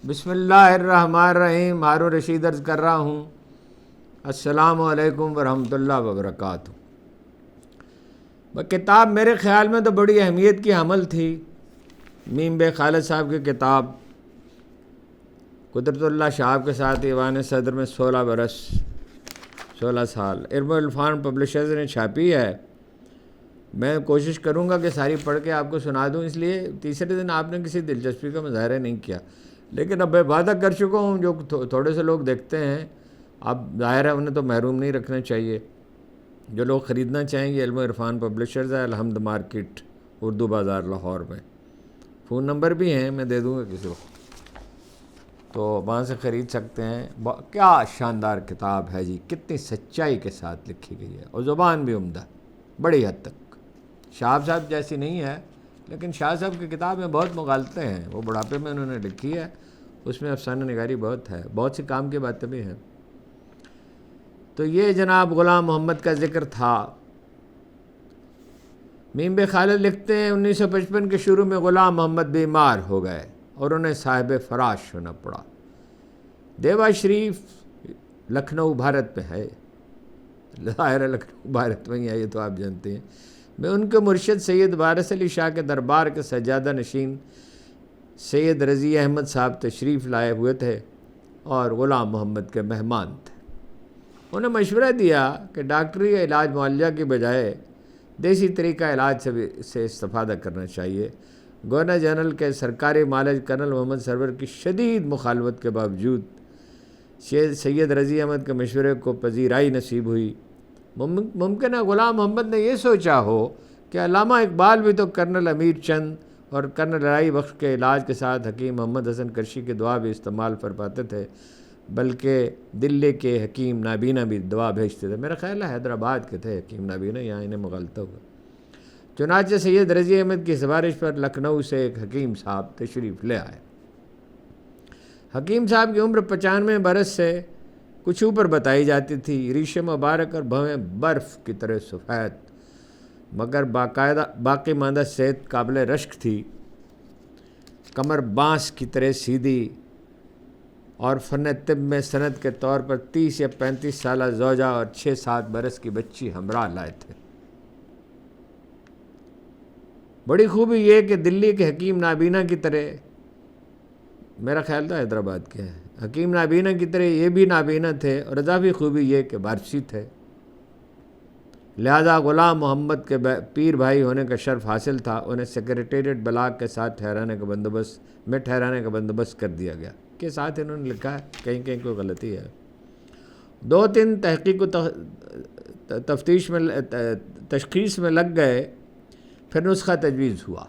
بسم اللہ الرحمن الرحیم. ہارون رشید عرض کر رہا ہوں. السلام علیکم ورحمۃ اللہ وبرکاتہ. کتاب میرے خیال میں تو بڑی اہمیت کی حامل تھی. میم بے خالد صاحب کی کتاب قدرت اللہ شہاب کے ساتھ ایوان صدر میں 16 سال علم العرفان پبلشرز نے چھاپی ہے. میں کوشش کروں گا کہ ساری پڑھ کے آپ کو سنا دوں. اس لیے تیسرے دن آپ نے کسی دلچسپی کا مظاہرہ نہیں کیا، لیکن اب میں وعدہ کر چکا ہوں جو تھوڑے سے لوگ دیکھتے ہیں، اب ظاہر ہے انہیں تو محروم نہیں رکھنا چاہیے. جو لوگ خریدنا چاہیں گے علم عرفان پبلشرز ہے، الحمد مارکیٹ، اردو بازار، لاہور میں. فون نمبر بھی ہیں، میں دے دوں گا کسی کو، تو وہاں سے خرید سکتے ہیں. کیا شاندار کتاب ہے جی، کتنی سچائی کے ساتھ لکھی گئی ہے، اور زبان بھی عمدہ بڑی حد تک. شہاب صاحب جیسی نہیں ہے، لیکن شاہ صاحب کی کتاب میں بہت مغالطے ہیں. وہ بڑھاپے میں انہوں نے لکھی ہے، اس میں افسانہ نگاری بہت ہے، بہت سی کام کی باتیں بھی ہیں. تو یہ جناب غلام محمد کا ذکر تھا. میم بے خالد لکھتے ہیں 1955 کے شروع میں غلام محمد بیمار ہو گئے اور انہیں صاحب فراش ہونا پڑا. دیوا شریف لکھنؤ بھارت میں ہے، ظاہر ہے لکھنؤ بھارت میں ہی ہے، یہ تو آپ جانتے ہیں. میں ان کے مرشد سید وارث علی شاہ کے دربار کے سجادہ نشین سید رضی احمد صاحب تشریف لائے ہوئے تھے اور غلام محمد کے مہمان تھے. انہیں مشورہ دیا کہ ڈاکٹری علاج معالجہ کی بجائے دیسی طریقہ علاج سے استفادہ کرنا چاہیے. گورنر جنرل کے سرکاری معالج کرنل محمد سرور کی شدید مخالفت کے باوجود سید رضی احمد کے مشورے کو پذیرائی نصیب ہوئی. ممکن ہے غلام محمد نے یہ سوچا ہو کہ علامہ اقبال بھی تو کرنل امیر چند اور کرنل رائی بخش کے علاج کے ساتھ حکیم محمد حسن کرشی کی دعا بھی استعمال فرماتے تھے، بلکہ دلی کے حکیم نابینا بھی دعا بھیجتے تھے. میرا خیال ہے حیدرآباد کے تھے حکیم نابینا، یہاں انہیں مغالطہ ہوا. چنانچہ سید رضی احمد کی سفارش پر لکھنؤ سے ایک حکیم صاحب تشریف لے آئے. حکیم صاحب کی عمر 95 برس سے کچھ اوپر بتائی جاتی تھی. ریش مبارک اور بھویں برف کی طرح سفید، مگر باقی ماندہ صحت قابل رشک تھی. کمر بانس کی طرح سیدھی، اور فن طب میں سند کے طور پر 30 یا 35 سالہ زوجہ اور 6-7 برس کی بچی ہمراہ لائے تھے. بڑی خوبی یہ کہ دلی کے حکیم نابینا کی طرح، میرا خیال تھا حیدرآباد کے ہیں، حکیم نابینا کی طرح یہ بھی نابینا تھے، اور اضافی خوبی یہ کہ وارثی تھے. لہذا غلام محمد کے پیر بھائی ہونے کا شرف حاصل تھا. انہیں سیکریٹریٹ بلاک کے ساتھ ٹھہرانے کا بندوبست کر دیا گیا. کے ساتھ انہوں نے لکھا ہے، کہیں کہیں کوئی غلطی ہے. 2-3 تحقیق و تشخیص میں لگ گئے. پھر نسخہ تجویز ہوا.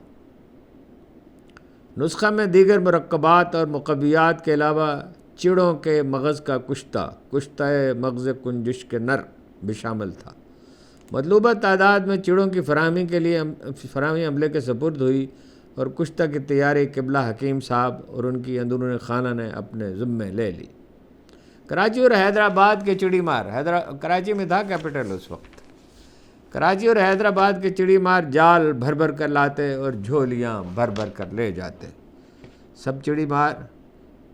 نسخہ میں دیگر مرکبات اور مقویات کے علاوہ چڑوں کے مغز کا کشتہ مغز کنجش کے نر بھی شامل تھا. مطلوبہ تعداد میں چڑوں کی فراہمی عملے کے سپرد ہوئی، اور کشتہ کی تیاری قبلہ حکیم صاحب اور ان کی اندرون خانہ نے اپنے ذمے لے لی. کراچی اور حیدرآباد کے چڑی مار، کراچی میں تھا کیپٹل اس وقت. کراچی اور حیدرآباد کے چڑی مار جال بھر بھر کر لاتے اور جھولیاں بھر بھر کر لے جاتے.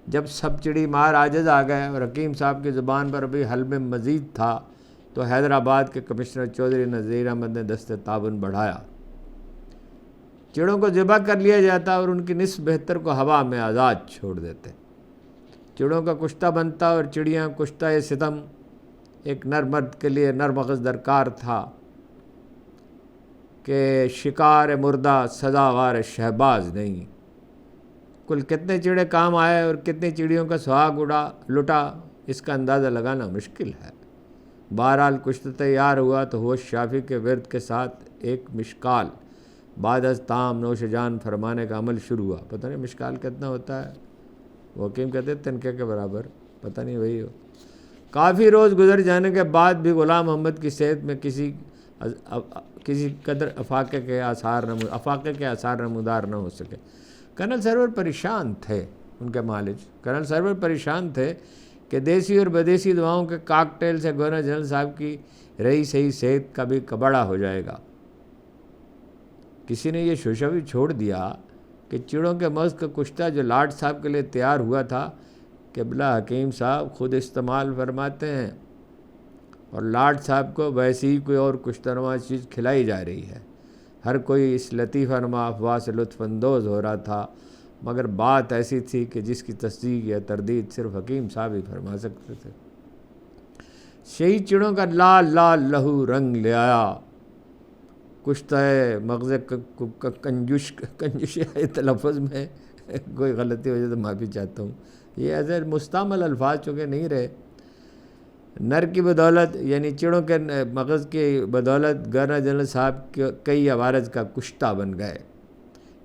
جب سب چڑی مار عاجز آ گئے اور حکیم صاحب کی زبان پر ابھی حلم مزید تھا، تو حیدرآباد کے کمشنر چودھری نذیر احمد نے دست تعاون بڑھایا. چڑوں کو ذبح کر لیا جاتا اور ان کی نصف بہتر کو ہوا میں آزاد چھوڑ دیتے. چڑوں کا کشتہ بنتا اور چڑیاں کشتہ ستم. ایک نر مرد کے لیے نر مغز درکار تھا کہ شکار مردہ سزاوار شہباز نہیں. کل کتنے چڑے کام آئے اور کتنی چڑیوں کا سہاگ لٹا، اس کا اندازہ لگانا مشکل ہے. بہرحال کشتہ تیار ہوا تو ہوش شافی کے ورد کے ساتھ ایک مشکال بعد از تام نوش جان فرمانے کا عمل شروع ہوا. پتہ نہیں مشکال کتنا ہوتا ہے، وہ حکیم کہتے ہیں تنکے کے برابر، پتہ نہیں وہی ہو. کافی روز گزر جانے کے بعد بھی غلام محمد کی صحت میں کسی قدر افاقے کے آثار نمودار نہ ہو سکے. کرنل سرور پریشان تھے، ان کے معالج کرنل سرور پریشان تھے کہ دیسی اور بدیسی دواؤں کے کاکٹیل سے گورنر جنرل صاحب کی رہی صحیح صحت کا بھی کباڑہ ہو جائے گا. کسی نے یہ شوشہ بھی چھوڑ دیا کہ چڑوں کے مغز کا کشتہ جو لاٹ صاحب کے لیے تیار ہوا تھا، قبلہ حکیم صاحب خود استعمال فرماتے ہیں، اور لاٹ صاحب کو ویسی ہی کوئی اور کشتہ نما چیز کھلائی جا رہی ہے۔ ہر کوئی اس لطیفہ نما افواہ سے لطف اندوز ہو رہا تھا، مگر بات ایسی تھی کہ جس کی تصدیق یا تردید صرف حکیم صاحب ہی فرما سکتے تھے۔ شہید چڑوں کا لال لال لہو رنگ لے آیا، کشتہ مغز کنجوش تلفظ میں کوئی غلطی ہو جائے تو معافی چاہتا ہوں۔ یہ ایسے مستعمل الفاظ چونکہ نہیں رہے، نر کی بدولت یعنی چڑوں کے مغز کی بدولت گورنر جنرل صاحب کے کئی عوارض کا کشتہ بن گئے۔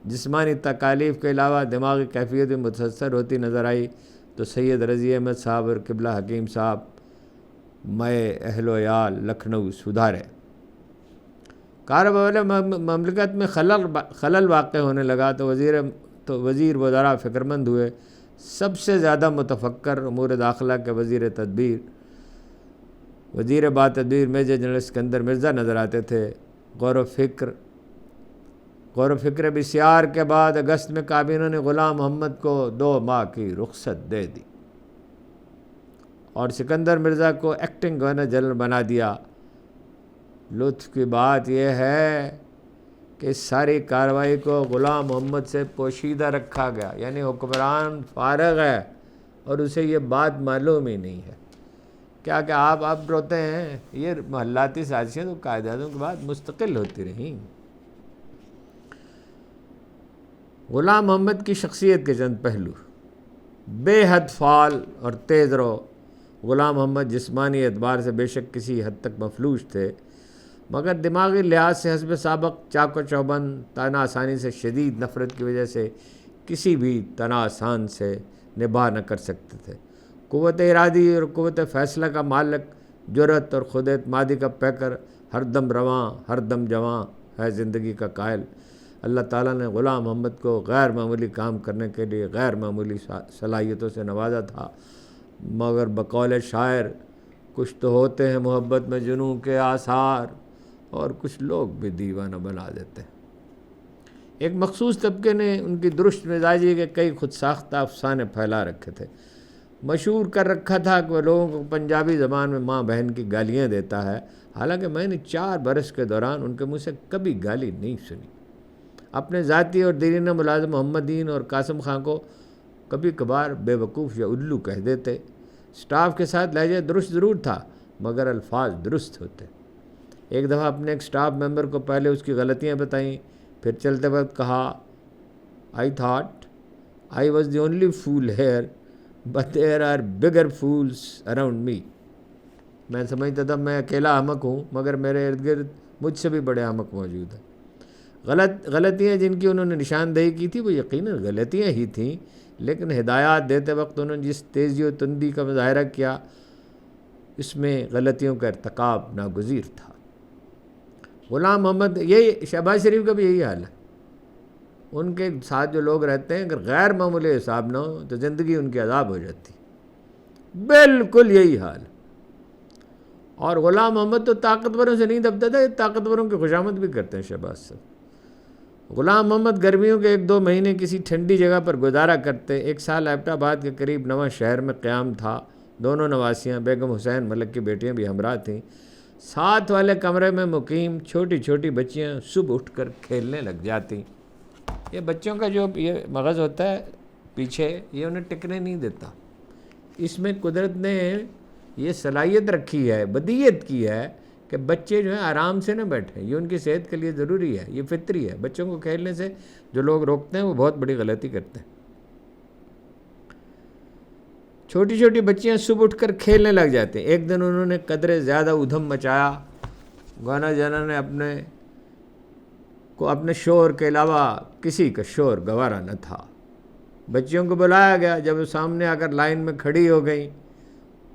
جسمانی تکالیف کے علاوہ دماغی کیفیت بھی متاثر ہوتی نظر آئی تو سید رضی احمد صاحب اور قبلہ حکیم صاحب میں اہل و عیال لکھنؤ سدھارے۔ کاروبار مملکت میں خلل واقع ہونے لگا تو وزیر وزراء فکرمند ہوئے۔ سب سے زیادہ متفکر امور داخلہ کے وزیر با تدبیر میجر جنرل اسکندر مرزا نظر آتے تھے۔ غور و فکر بسیار کے بعد اگست میں کابینہ نے غلام محمد کو 2 ماہ کی رخصت دے دی اور سکندر مرزا کو ایکٹنگ گورنر جنرل بنا دیا۔ لطف کی بات یہ ہے کہ اس ساری کارروائی کو غلام محمد سے پوشیدہ رکھا گیا، یعنی حکمران فارغ ہے اور اسے یہ بات معلوم ہی نہیں ہے۔ کیا کہ آپ روتے ہیں، یہ محلاتی سازشیں تو قائد اعظم کے بعد مستقل ہوتی رہیں۔ غلام محمد کی شخصیت کے چند پہلو: بے حد فعال اور تیز رو۔ غلام محمد جسمانی اعتبار سے بے شک کسی حد تک مفلوج تھے، مگر دماغی لحاظ سے حسب سابق چاق و چوبند، تانا آسانی سے شدید نفرت کی وجہ سے کسی بھی تنا آسان سے نباہ نہ کر سکتے تھے۔ قوت ارادی اور قوت فیصلہ کا مالک، جرأت اور خود اعتمادی کا پیکر، ہر دم رواں ہر دم جواں ہے زندگی کا قائل۔ اللہ تعالیٰ نے غلام محمد کو غیر معمولی کام کرنے کے لیے غیر معمولی صلاحیتوں سے نوازا تھا، مگر بقول شاعر کچھ تو ہوتے ہیں محبت میں جنوں کے آثار اور کچھ لوگ بھی دیوانہ بنا دیتے ہیں۔ ایک مخصوص طبقے نے ان کی درست مزاجی کے کئی خود ساختہ افسانے پھیلا رکھے تھے۔ مشہور کر رکھا تھا کہ وہ لوگوں کو پنجابی زبان میں ماں بہن کی گالیاں دیتا ہے، حالانکہ میں نے 4 برس کے دوران ان کے منہ سے کبھی گالی نہیں سنی۔ اپنے ذاتی اور دیرینہ ملازم محمد دین اور قاسم خان کو کبھی کبھار بے وقوف یا الو کہہ دیتے۔ سٹاف کے ساتھ لہجہ درست ضرور تھا، مگر الفاظ درست ہوتے۔ ایک دفعہ اپنے ایک سٹاف ممبر کو پہلے اس کی غلطیاں بتائیں، پھر چلتے وقت کہا، I thought I was the only fool here, but there are bigger fools around me۔ میں سمجھتا تھا میں اکیلا احمق ہوں، مگر میرے ارد گرد مجھ سے بھی بڑے احمق موجود ہیں۔ غلطیاں جن کی انہوں نے نشاندہی کی تھی وہ یقیناً غلطیاں ہی تھیں، لیکن ہدایات دیتے وقت انہوں نے جس تیزی و تندی کا مظاہرہ کیا اس میں غلطیوں کا ارتکاب ناگزیر تھا۔ غلام محمد، یہی شہباز شریف کا بھی یہی حال ہے۔ ان کے ساتھ جو لوگ رہتے ہیں اگر غیر معمولی حساب نہ ہو تو زندگی ان کی عذاب ہو جاتی، بالکل یہی حال۔ اور غلام محمد تو طاقتوروں سے نہیں دبتا تھا، یہ طاقتوروں کی خوشامد بھی کرتے ہیں شہباز صاحب۔ غلام محمد گرمیوں کے 1-2 مہینے کسی ٹھنڈی جگہ پر گزارا کرتے۔ ایک سال ایبٹ آباد کے قریب نواں شہر میں قیام تھا۔ دونوں نواسیاں بیگم حسین ملک کی بیٹیاں بھی ہمراہ تھیں۔ ساتھ والے کمرے میں مقیم چھوٹی چھوٹی بچیاں صبح اٹھ کر کھیلنے لگ جاتی۔ یہ بچوں کا جو یہ مغز ہوتا ہے پیچھے، یہ انہیں ٹکنے نہیں دیتا۔ اس میں قدرت نے یہ صلاحیت رکھی ہے، بدیت کی ہے کہ بچے جو ہیں آرام سے نہ بیٹھیں، یہ ان کی صحت کے لیے ضروری ہے، یہ فطری ہے۔ بچوں کو کھیلنے سے جو لوگ روکتے ہیں وہ بہت بڑی غلطی کرتے ہیں۔ چھوٹی چھوٹی بچیاں صبح اٹھ کر کھیلنے لگ جاتے ہیں۔ ایک دن انہوں نے قدرے زیادہ ادھم مچایا۔ گورنر جنرل نے اپنے شور کے علاوہ کسی کا شور گوارا نہ تھا۔ بچیوں کو بلایا گیا، جب وہ سامنے آ کر لائن میں کھڑی ہو گئیں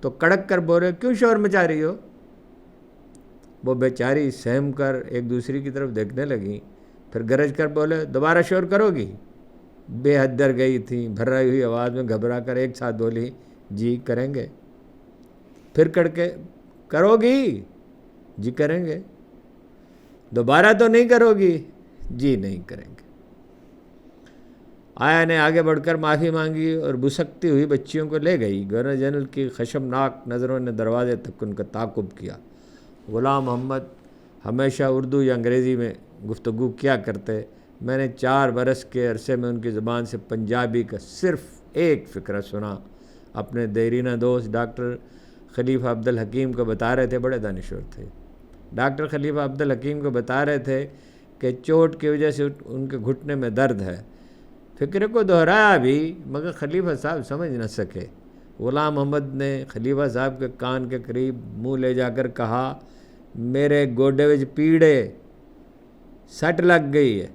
تو کڑک کر بولے، کیوں شور مچا رہی ہو؟ وہ بیچاری سہم کر ایک دوسری کی طرف دیکھنے لگیں، پھر گرج کر بولے، دوبارہ شور کرو گی؟ بے حد ڈر گئی تھیں، بھرائی ہوئی آواز میں گھبرا کر ایک ساتھ بولی، جی کریں گے۔ پھر کڑکے، کرو گی؟ جی کریں گے۔ دوبارہ تو نہیں کرو گی؟ جی نہیں کریں گے۔ آیا نے آگے بڑھ کر معافی مانگی اور بسکتی ہوئی بچیوں کو لے گئی۔ گورنر جنرل کی خشمناک نظروں نے دروازے تک ان کا تعاقب کیا۔ غلام محمد ہمیشہ اردو یا انگریزی میں گفتگو کیا کرتے۔ میں نے 4 برس کے عرصے میں ان کی زبان سے پنجابی کا صرف ایک فقرہ سنا۔ اپنے دیرینہ دوست ڈاکٹر خلیفہ عبدالحکیم کو بتا رہے تھے، بڑے دانشور تھے، ڈاکٹر خلیفہ عبدالحکیم کو بتا رہے تھے کہ چوٹ کی وجہ سے ان کے گھٹنے میں درد ہے۔ فکرے کو دہرایا بھی مگر خلیفہ صاحب سمجھ نہ سکے۔ غلام محمد نے خلیفہ صاحب کے کان کے قریب منہ لے جا کر کہا، میرے گوڈے وچ پیڑے، سٹ لگ گئی ہے۔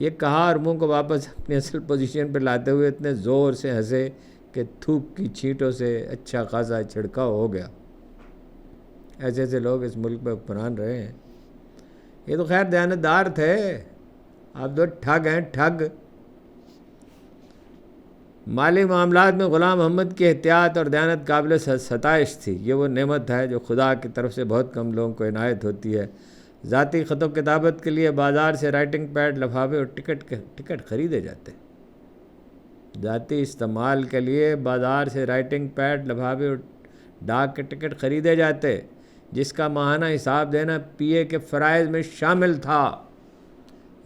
یہ کہا اور منہ کو واپس اپنی اصل پوزیشن پہ لاتے ہوئے اتنے زور سے ہنسے کہ تھوک کی چھینٹوں سے اچھا خاصا چھڑکاؤ ہو گیا۔ ایسے ایسے لوگ اس ملک میں حکمران رہے ہیں۔ یہ تو خیر دیانتدار تھے، آپ تو ٹھگ ہیں، ٹھگ۔ مالی معاملات میں غلام محمد کی احتیاط اور دیانت قابل ستائش تھی۔ یہ وہ نعمت ہے جو خدا کی طرف سے بہت کم لوگوں کو عنایت ہوتی ہے۔ ذاتی خط و کتابت کے لیے بازار سے رائٹنگ پیڈ، لفافے اور ٹکٹ خریدے جاتے۔ ذاتی استعمال کے لیے بازار سے رائٹنگ پیڈ، لفافے اور ڈاک کے ٹکٹ خریدے جاتے، جس کا ماہانہ حساب دینا پی اے کے فرائض میں شامل تھا۔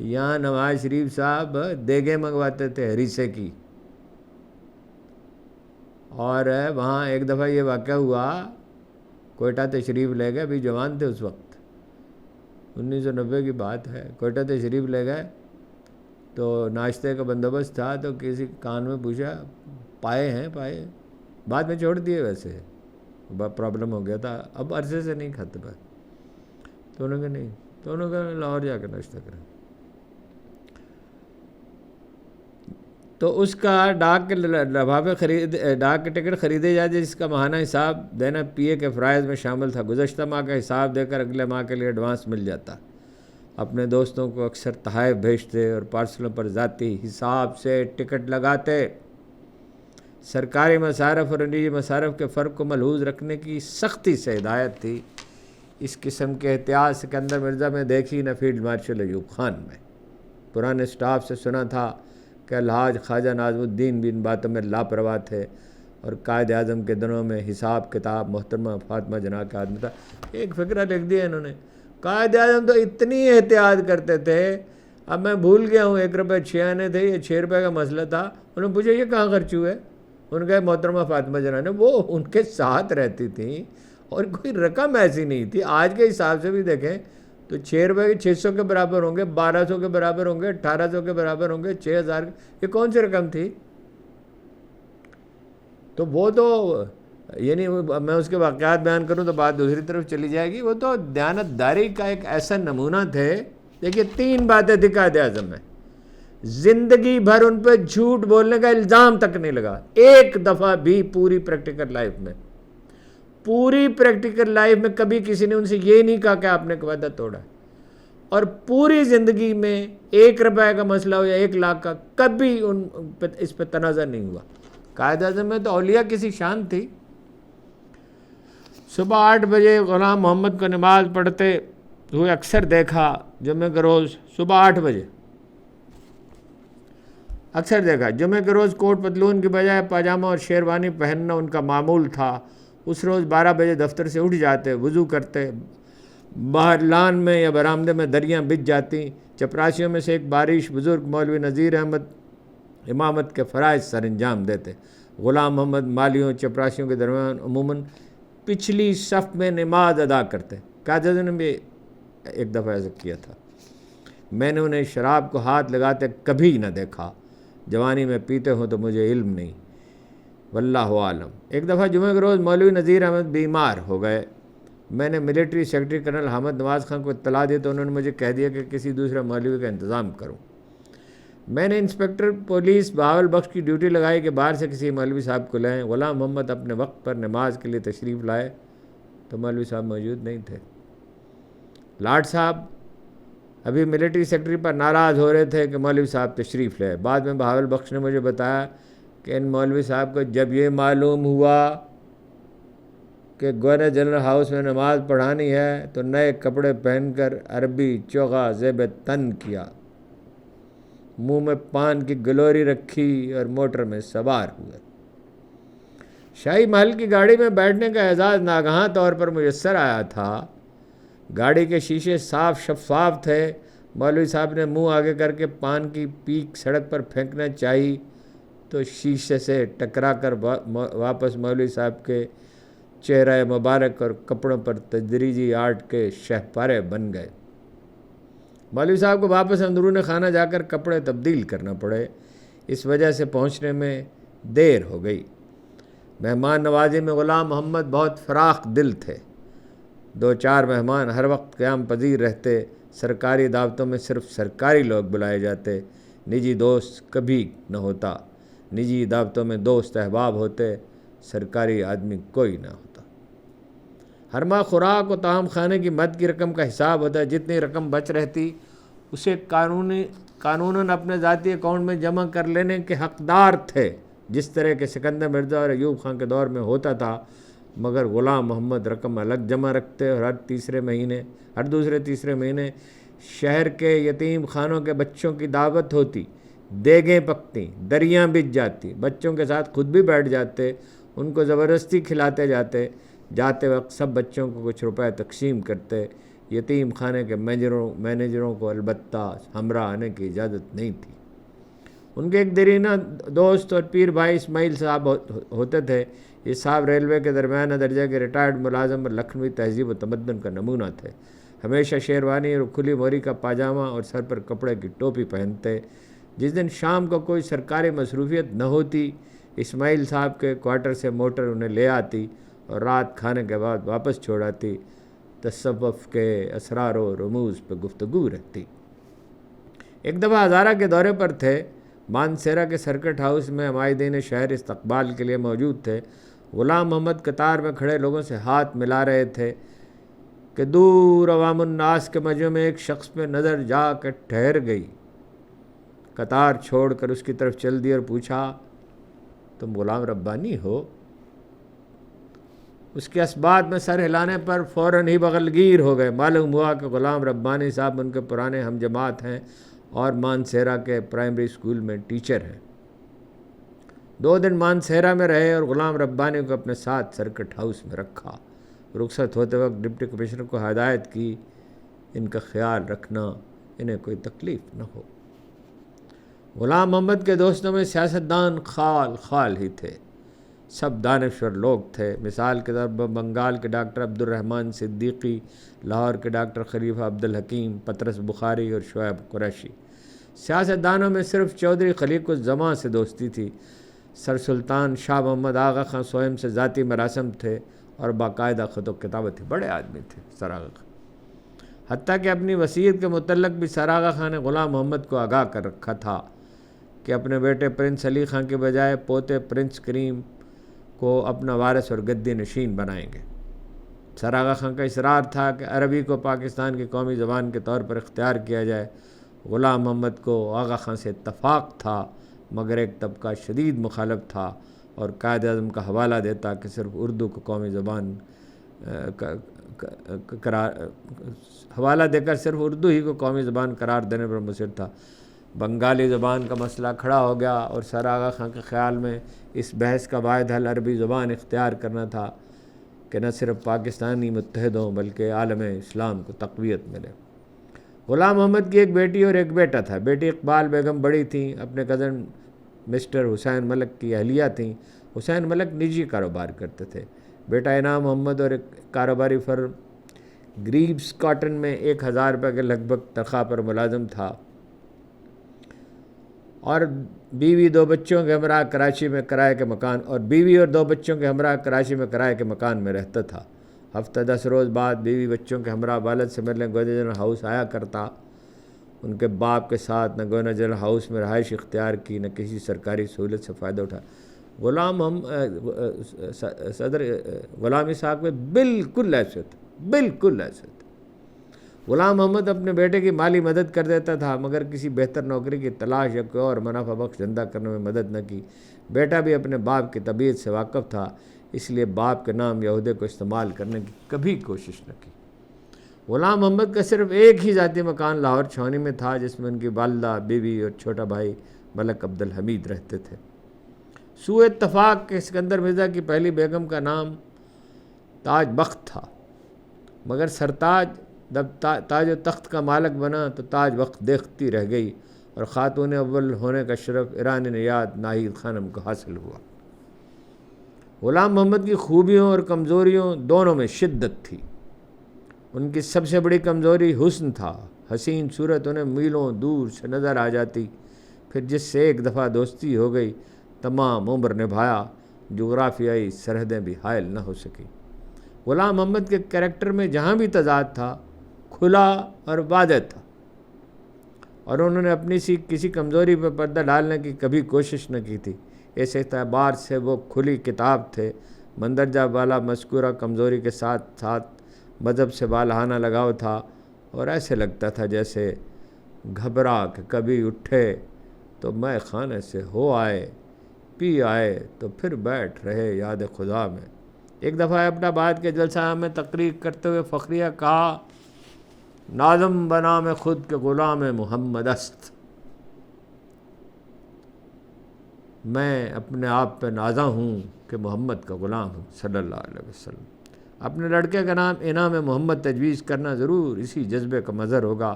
یہاں نواز شریف صاحب دیگیں منگواتے تھے ہریسے کی، اور وہاں ایک دفعہ یہ واقعہ ہوا، کوئٹہ تشریف لے گئے، ابھی جوان تھے اس وقت، 1990 کی بات ہے، کوئٹہ تشریف لے گئے تو ناشتے کا بندوبست تھا، تو کسی کان میں پوچھا، پائے ہیں؟ پائے بعد میں چھوڑ دیے، ویسے پرابلم ہو گیا تھا، اب عرصے سے نہیں کھاتے پائے، تو انہوں نے نہیں، تو انہوں نے لاہور جا کر ناشتہ کرا۔ تو اس کا ڈاک کے لفافے ڈاک کے ٹکٹ خریدے جاتے، جس کا ماہانہ حساب دینا پی اے کے فرائض میں شامل تھا۔ گزشتہ ماہ کا حساب دے کر اگلے ماہ کے لیے ایڈوانس مل جاتا۔ اپنے دوستوں کو اکثر تحائف بھیجتے اور پارسلوں پر ذاتی حساب سے ٹکٹ لگاتے۔ سرکاری مصارف اور نجی مصارف کے فرق کو ملحوظ رکھنے کی سختی سے ہدایت تھی۔ اس قسم کے احتیاط سکندر مرزا میں دیکھی نہ فیلڈ مارشل ایوب خان میں۔ پرانے سٹاف سے سنا تھا کہ الحاج خواجہ ناظم الدین بھی ان باتوں میں لاپرواہ تھے، اور قائد اعظم کے دنوں میں حساب کتاب محترمہ فاطمہ جناح کا آدمی تھا۔ ایک فقرہ لکھ دیا انہوں نے، قائد اعظم تو اتنی احتیاط کرتے تھے، اب میں بھول گیا ہوں 1 روپے 6 آنے تھے، یہ 6 روپے کا مسئلہ تھا۔ انہوں نے پوچھا یہ کہاں خرچ ہوئے؟ ان کے محترمہ فاطمہ جناح نے، وہ ان کے ساتھ رہتی تھیں اور کوئی رقم ایسی نہیں تھی۔ آج کے حساب سے بھی دیکھیں تو 6 روپے کے 600 کے برابر ہوں گے، 1200 کے برابر ہوں گے، 1800 کے برابر ہوں گے، 6000، یہ کون سی رقم تھی؟ تو وہ تو یعنی میں اس کے واقعات بیان کروں تو بات دوسری طرف چلی جائے گی۔ وہ تو دیانتداری کا ایک ایسا نمونہ تھے۔ دیکھیے 3 باتیں تھی قائد اعظم میں، زندگی بھر ان پہ جھوٹ بولنے کا الزام تک نہیں لگا، ایک دفعہ بھی پوری پریکٹیکل لائف میں کبھی کسی نے ان سے یہ نہیں کہا کہ آپ نے وعدہ توڑا، اور پوری زندگی میں 1 روپے کا مسئلہ ہو یا 1 لاکھ کا، کبھی اس پہ تنازع نہیں ہوا۔ قائد اعظم میں تو اولیاء کسی شان تھی۔ صبح 8 بجے غلام محمد کو نماز پڑھتے ہوئے اکثر دیکھا، جمعہ کے روز صبح 8 بجے اکثر دیکھا، جمعہ کے روز کوٹ پتلون کی بجائے پاجامہ اور شیروانی پہننا ان کا معمول تھا۔ اس روز 12 بجے دفتر سے اٹھ جاتے، وضو کرتے، باہر لان میں یا برآمدے میں دریاں بچھ جاتی۔ چپراسیوں میں سے ایک بارش بزرگ مولوی نذیر احمد امامت کے فرائض سر انجام دیتے۔ غلام محمد مالیوں چپراسیوں کے درمیان عموماً پچھلی صف میں نماز ادا کرتے۔ قائد اعظم نے بھی ایک دفعہ ایسا کیا تھا۔ میں نے انہیں شراب کو ہاتھ لگاتے کبھی نہ دیکھا، جوانی میں پیتے ہوں تو مجھے علم نہیں، واللہ عالم۔ ایک دفعہ جمعہ کے روز مولوی نذیر احمد بیمار ہو گئے۔ میں نے military secretary colonel Hamid Nawaz Khan کو اطلاع دی تو انہوں نے مجھے کہہ دیا کہ کسی دوسرے مولوی کا انتظام کروں۔ میں نے انسپکٹر پولیس بہاول بخش کی ڈیوٹی لگائی کہ باہر سے کسی مولوی صاحب کو لائیں۔ غلام محمد اپنے وقت پر نماز کے لیے تشریف لائے تو مولوی صاحب موجود نہیں تھے۔ لاٹ صاحب ابھی ملٹری سیکرٹری پر ناراض ہو رہے تھے کہ مولوی صاحب تشریف لائے۔ بعد میں بہاول بخش نے مجھے بتایا کہ ان مولوی صاحب کو جب یہ معلوم ہوا کہ گورنر جنرل ہاؤس میں نماز پڑھانی ہے تو نئے کپڑے پہن کر عربی چوغا زیب تن کیا۔ منہ میں پان کی گلوری رکھی اور موٹر میں سوار ہوئے۔ شاہی محل کی گاڑی میں بیٹھنے کا اعزاز ناگہاں طور پر میسر آیا تھا۔ گاڑی کے شیشے صاف شفاف تھے۔ مولوی صاحب نے منہ آگے کر کے پان کی پیک سڑک پر پھینکنا چاہی تو شیشے سے ٹکرا کر واپس مولوی صاحب کے چہرہ مبارک اور کپڑوں پر تدریجی آرٹ کے شہپارے بن گئے۔ مولوی صاحب کو واپس اندرون خانہ جا کر کپڑے تبدیل کرنا پڑے، اس وجہ سے پہنچنے میں دیر ہو گئی۔ مہمان نوازی میں غلام محمد بہت فراخ دل تھے۔ 2-4 مہمان ہر وقت قیام پذیر رہتے۔ سرکاری دعوتوں میں صرف سرکاری لوگ بلائے جاتے، نجی دوست کبھی نہ ہوتا۔ نجی دعوتوں میں دوست احباب ہوتے، سرکاری آدمی کوئی نہ ہوتا۔ ہر ماہ خوراک و طعام خانے کی مد کی رقم کا حساب ہوتا ہے۔ جتنی رقم بچ رہتی اسے قانوناً اپنے ذاتی اکاؤنٹ میں جمع کر لینے کے حقدار تھے، جس طرح کہ سکندر مرزا اور ایوب خان کے دور میں ہوتا تھا، مگر غلام محمد رقم الگ جمع رکھتے اور ہر دوسرے تیسرے مہینے شہر کے یتیم خانوں کے بچوں کی دعوت ہوتی، دیگیں پکتی، دریاں بچ جاتی، بچوں کے ساتھ خود بھی بیٹھ جاتے، ان کو زبردستی کھلاتے جاتے وقت سب بچوں کو کچھ روپے تقسیم کرتے۔ یتیم خانے کے مینیجروں کو البتہ ہمراہ آنے کی اجازت نہیں تھی۔ ان کے ایک دیرینہ دوست اور پیر بھائی اسماعیل صاحب ہوتے تھے۔ یہ صاحب ریلوے کے درمیانہ درجہ کے ریٹائرڈ ملازم اور لکھنوی تہذیب و تمدن کا نمونہ تھے۔ ہمیشہ شیروانی اور کھلی موری کا پاجامہ اور سر پر کپڑے کی ٹوپی پہنتے۔ جس دن شام کو کوئی سرکاری مصروفیت نہ ہوتی، اسماعیل صاحب کے کوارٹر سے موٹر انہیں لے آتی اور رات کھانے کے بعد واپس چھوڑ آتی۔ تصوف کے اسرار و رموز پہ گفتگو رہتی۔ ایک دفعہ ہزارہ کے دورے پر تھے۔ مانسیرا کے سرکٹ ہاؤس میں عمائدین شہر استقبال کے لیے موجود تھے۔ غلام محمد قطار میں کھڑے لوگوں سے ہاتھ ملا رہے تھے کہ دور عوام الناس کے مجمع میں ایک شخص پہ نظر جا کے ٹھہر گئی۔ قطار چھوڑ کر اس کی طرف چل دی اور پوچھا، تم غلام ربانی ہو؟ اس کے اسبات میں سر ہلانے پر فوراً ہی بغلگیر ہو گئے۔ معلوم ہوا کہ غلام ربانی صاحب ان کے پرانے ہم جماعت ہیں اور مانسیرا کے پرائمری اسکول میں ٹیچر ہیں۔ 2 دن مانسیرا میں رہے اور غلام ربانی کو اپنے ساتھ سرکٹ ہاؤس میں رکھا۔ رخصت ہوتے وقت ڈپٹی کمشنر کو ہدایت کی، ان کا خیال رکھنا، انہیں کوئی تکلیف نہ ہو۔ غلام محمد کے دوستوں میں سیاستدان خال ہی تھے۔ سب دانشور لوگ تھے۔ مثال کے طور پر بنگال کے ڈاکٹر عبد الرحمن صدیقی، لاہور کے ڈاکٹر خلیفہ عبد الحکیم، پطرس بخاری اور شعیب قریشی۔ سیاستدانوں میں صرف چودھری خلیق الزماں سے دوستی تھی۔ سر سلطان شاہ محمد آغا خان سوئم سے ذاتی مراسم تھے اور باقاعدہ خط و کتابت تھے۔ بڑے آدمی تھے سر آغا خان۔ حتیٰ کہ اپنی وصیت کے متعلق بھی سر آغا خان نے غلام محمد کو آگاہ کر رکھا تھا کہ اپنے بیٹے پرنس علی خان کے بجائے پوتے پرنس کریم کو اپنا وارث اور گدی نشین بنائیں گے۔ سر آغا خان کا اصرار تھا کہ عربی کو پاکستان کی قومی زبان کے طور پر اختیار کیا جائے۔ غلام محمد کو آغا خان سے اتفاق تھا، مگر ایک طبقہ شدید مخالف تھا اور قائد اعظم کا حوالہ دیتا کہ صرف اردو کو قومی زبان حوالہ دے کر صرف اردو ہی کو قومی زبان قرار دینے پر مصر تھا۔ بنگالی زبان کا مسئلہ کھڑا ہو گیا اور سر آغا خان کے خیال میں اس بحث کا واحد حل عربی زبان اختیار کرنا تھا کہ نہ صرف پاکستانی متحد ہوں بلکہ عالم اسلام کو تقویت ملے۔ غلام محمد کی ایک بیٹی اور ایک بیٹا تھا۔ بیٹی اقبال بیگم بڑی تھیں، اپنے کزن مسٹر حسین ملک کی اہلیہ تھیں۔ حسین ملک نجی کاروبار کرتے تھے۔ بیٹا انعام محمد اور ایک کاروباری فرم گریبس کاٹن میں 1000 روپے کے لگ بھگ تنخواہ پر ملازم تھا اور بیوی اور 2 بچوں کے ہمراہ کراچی میں کرائے کے مکان میں رہتا تھا۔ ہفتہ 10 روز بعد بیوی بچوں کے ہمراہ والد سے ملنے گورنر جنرل ہاؤس آیا کرتا۔ ان کے باپ کے ساتھ نہ گورنر جنرل ہاؤس میں رہائش اختیار کی، نہ کسی سرکاری سہولت سے فائدہ اٹھا۔ صدر غلامی صاحب کے بالکل ایسے تھے۔ غلام محمد اپنے بیٹے کی مالی مدد کر دیتا تھا، مگر کسی بہتر نوکری کی تلاش یا کوئی اور منافع بخش دھندا کرنے میں مدد نہ کی۔ بیٹا بھی اپنے باپ کی طبیعت سے واقف تھا، اس لیے باپ کے نام یا عہدے کو استعمال کرنے کی کبھی کوشش نہ کی۔ غلام محمد کا صرف ایک ہی ذاتی مکان لاہور چھاؤنی میں تھا، جس میں ان کی والدہ، بیوی اور چھوٹا بھائی ملک عبدالحمید رہتے تھے۔ سوء اتفاق کہ سکندر مرزا کی پہلی بیگم کا نام تاج بخت تھا، مگر سرتاج جب تاج و تخت کا مالک بنا تو تاج بخت دیکھتی رہ گئی اور خاتون اول ہونے کا شرف ایرانی نژاد ناہید خانم کو حاصل ہوا۔ غلام محمد کی خوبیوں اور کمزوریوں دونوں میں شدت تھی۔ ان کی سب سے بڑی کمزوری حسن تھا۔ حسین صورت انہیں میلوں دور سے نظر آ جاتی، پھر جس سے ایک دفعہ دوستی ہو گئی تمام عمر نبھایا، جغرافیائی سرحدیں بھی حائل نہ ہو سکی۔ غلام محمد کے کریکٹر میں جہاں بھی تضاد تھا، کھلا اور واضح تھا، اور انہوں نے اپنی کسی کمزوری پر پردہ ڈالنے کی کبھی کوشش نہ کی تھی۔ اس اعتبار سے وہ کھلی کتاب تھے۔ مندرجہ بالا مذکورہ کمزوری کے ساتھ ساتھ مذہب سے بالہانہ لگاؤ تھا، اور ایسے لگتا تھا جیسے گھبرا کہ کبھی اٹھے تو میں خانے سے ہو آئے، پی آئے تو پھر بیٹھ رہے یاد خدا میں۔ ایک دفعہ اپنا آباد کے جلسہ میں تقریر کرتے ہوئے فخریہ کہا، ناظم بنا میں خود کے غلام محمد است، میں اپنے آپ پہ نازاں ہوں کہ محمد کا غلام ہوں صلی اللہ علیہ وسلم۔ اپنے لڑکے کا نام انعام محمد تجویز کرنا ضرور اسی جذبے کا مظہر ہوگا۔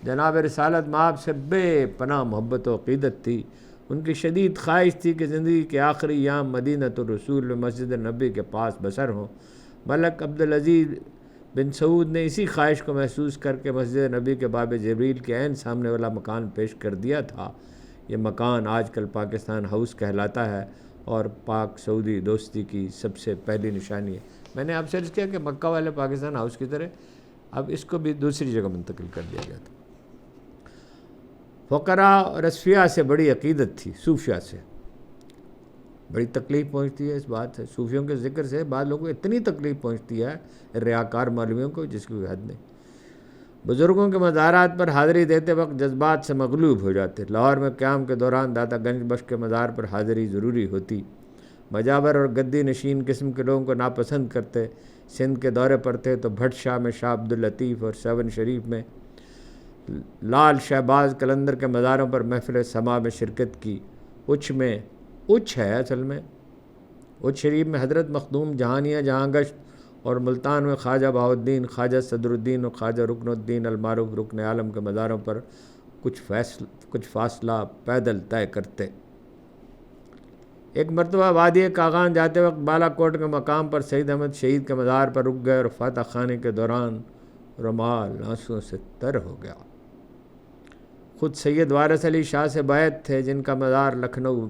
جناب رسالت مآب سے بے پناہ محبت و عقیدت تھی۔ ان کی شدید خواہش تھی کہ زندگی کے آخری ایام مدینۃ الرسول میں مسجد نبی کے پاس بسر ہوں۔ ملک عبدالعزیز بن سعود نے اسی خواہش کو محسوس کر کے مسجد نبی کے باب جبریل کے عین سامنے والا مکان پیش کر دیا تھا۔ یہ مکان آج کل پاکستان ہاؤس کہلاتا ہے اور پاک سعودی دوستی کی سب سے پہلی نشانی ہے۔ میں نے آپ سے عرض کیا کہ مکہ والے پاکستان ہاؤس کی طرح اب اس کو بھی دوسری جگہ منتقل کر دیا گیا تھا۔ فقراء اور اصفیاء سے بڑی عقیدت تھی، صوفیاء سے بڑی تکلیف پہنچتی ہے اس بات سے۔ صوفیوں کے ذکر سے بعض لوگوں کو اتنی تکلیف پہنچتی ہے، ریاکار مولویوں کو، جس کی کوئی حد نہیں۔ بزرگوں کے مزارات پر حاضری دیتے وقت جذبات سے مغلوب ہو جاتے۔ لاہور میں قیام کے دوران داتا گنج بخش کے مزار پر حاضری ضروری ہوتی۔ مجاور اور گدی نشین قسم کے لوگوں کو ناپسند کرتے۔ سندھ کے دورے پر تھے تو بھٹ شاہ میں شاہ عبداللطیف اور سیون شریف میں لال شہباز قلندر کے مزاروں پر محفل سما میں شرکت کی۔ اچھ ہے اصل میں اچھ شریف میں حضرت مخدوم جہانیہ جہاں گشت اور ملتان میں خواجہ بہاؤالدین، خواجہ صدر الدین اور خواجہ رکن الدین المعروف رکن عالم کے مزاروں پر کچھ فاصلہ پیدل طے کرتے۔ ایک مرتبہ وادی کاغان جاتے وقت بالا کوٹ کے مقام پر سید احمد شہید کے مزار پر رک گئے اور فاتح خانے کے دوران رومال آنسوؤں سے تر ہو گیا۔ خود سید وارث علی شاہ سے بیعت تھے، جن کا مزار لکھنؤ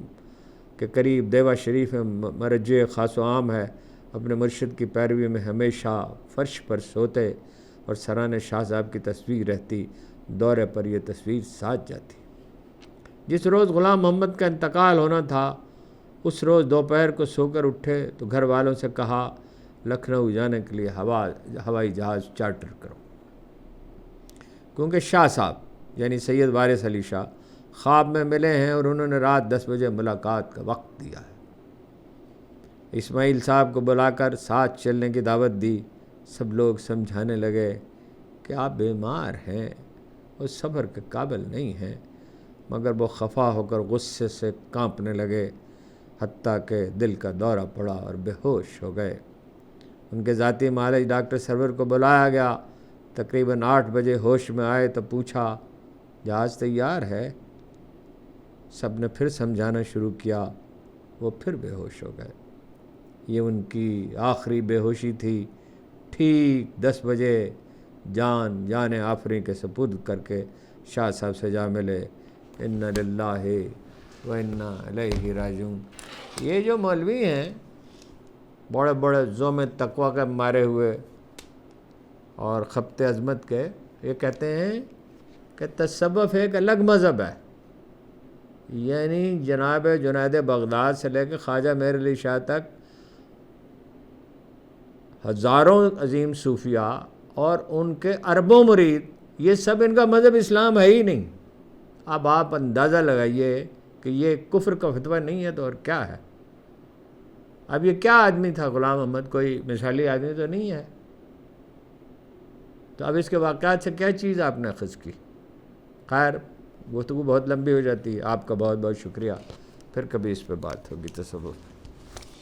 کے قریب دیوا شریف میں مرجع خاص و عام ہے۔ اپنے مرشد کی پیروی میں ہمیشہ فرش پر سوتے اور سرانے شاہ صاحب کی تصویر رہتی۔ دورے پر یہ تصویر ساتھ جاتی۔ جس روز غلام محمد کا انتقال ہونا تھا، اس روز دوپہر کو سو کر اٹھے تو گھر والوں سے کہا لکھنؤ جانے کے لیے ہوائی جہاز چارٹر کرو، کیونکہ شاہ صاحب یعنی سید وارث علی شاہ خواب میں ملے ہیں اور انہوں نے رات 10 بجے ملاقات کا وقت دیا ہے۔ اسماعیل صاحب کو بلا کر ساتھ چلنے کی دعوت دی۔ سب لوگ سمجھانے لگے کہ آپ بیمار ہیں اور صبر کے قابل نہیں ہیں، مگر وہ خفا ہو کر غصے سے کانپنے لگے، حتیٰ کہ دل کا دورہ پڑا اور بے ہوش ہو گئے۔ ان کے ذاتی معالج ڈاکٹر سرور کو بلایا گیا۔ تقریباً 8 بجے ہوش میں آئے تو پوچھا جہاز تیار ہے؟ سب نے پھر سمجھانا شروع کیا، وہ پھر بے ہوش ہو گئے۔ یہ ان کی آخری بے ہوشی تھی۔ ٹھیک 10 بجے جان آفریں کے سپرد کر کے شاہ صاحب سے جا ملے۔ انا للہ و انا الیہ راجعون۔ یہ جو مولوی ہیں بڑے بڑے زوم تقوی کے مارے ہوئے اور خبت عظمت کے، یہ کہتے ہیں کہ تصوف ایک الگ مذہب ہے، یعنی جناب جنید بغداد سے لے کے خواجہ میر علی شاہ تک ہزاروں عظیم صوفیاء اور ان کے اربوں مرید، یہ سب ان کا مذہب اسلام ہے ہی نہیں۔ اب آپ اندازہ لگائیے کہ یہ کفر کا فتویٰ نہیں ہے تو اور کیا ہے۔ اب یہ کیا آدمی تھا غلام محمد، کوئی مثالی آدمی تو نہیں ہے۔ تو اب اس کے واقعات سے کیا چیز آپ نے اخذ کی؟ خیر گفتگو بہت لمبی ہو جاتی ہے. آپ کا بہت بہت شکریہ. پھر کبھی اس پہ بات ہوگی. تصوف.